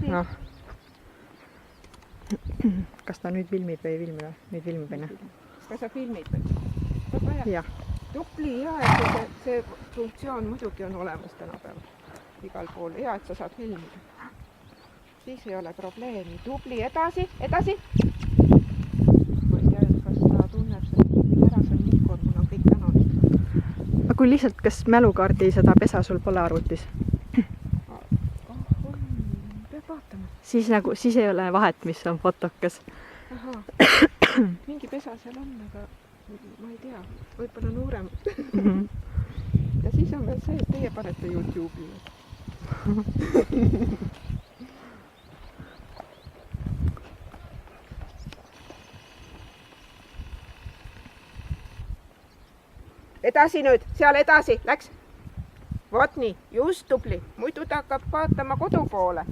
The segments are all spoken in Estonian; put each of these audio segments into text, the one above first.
noh. Kas ta nüüd filmib või ei filmi? Nüüd filmib enne. Kas sa filmid või? Jah. Tupli, hea, et see funktsioon muidugi on olemas tänapäeval igal pool. Hea, et sa saad filmida. Siis ei ole probleemi. Tupli, edasi, edasi. Ma ei tea, kas ta tunneb seda ära, see on Nikon, mul on kõik täna. Aga kui lihtsalt, kas mälukaardi seda pesa sul pole arvutis? Peab vaatama. Siis ei ole vahet, mis on fotokas. Ahaa. Mingi pesa seal on, aga ma ei tea. Võib-olla noorem. Ja siis on veel see, et teie panete YouTube'i. Edasi nüüd, seal edasi, läks. Vot nii, just tubli. Muidu ta hakkab vaatama kodu poole.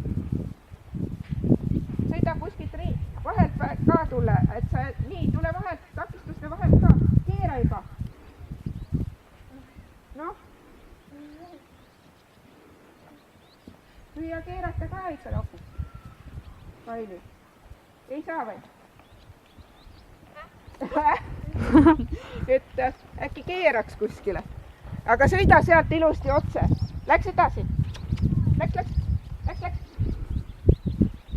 Sõida kuskilt vahelt ka tule, et sa nii, tule vahelt, takistuste vahelt ka. Keera juba. Noh. Püüa keerata ka ikka lõpuks. Kaili. Ei saa või? Et äkki keeraks kuskile. Aga sõida sealt ilusti otse. Läks edasi. Läks.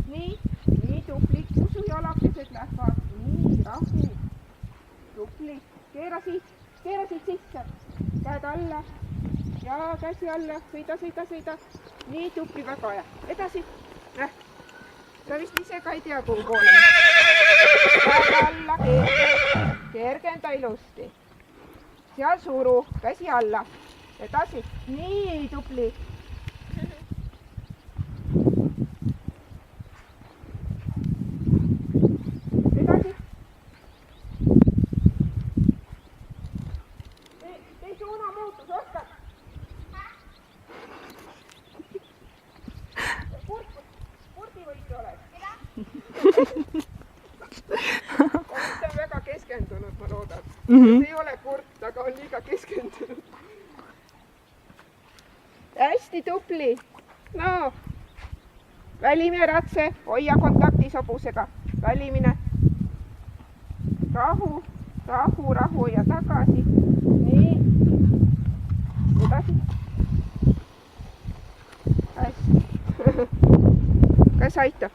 Nii tubli. Kusu jalakesed lähevad. Nii, rahu. Tubli. Keera siit sisse. Käed alla. Ja käsi alla. Sõida. Nii tubli, väga hea. Edasi. Sa vist ise ka ei tea, kuhu poole. Käed alla, kergenda ilusti. Seal suru, käsi alla. Edasi. Nii tubli. Edasi. Tee suunamuutus, oskad? Kurdi võitu oled. Ta on väga keskendunud, ma loodan. See ei ole kurt, aga on liiga keskendunud. Hästi tubli. No, välimine ratse, hoia kontaktis hobusega. Välimine. Rahu ja tagasi. Nii. Edasi. Hästi. Kas aitab?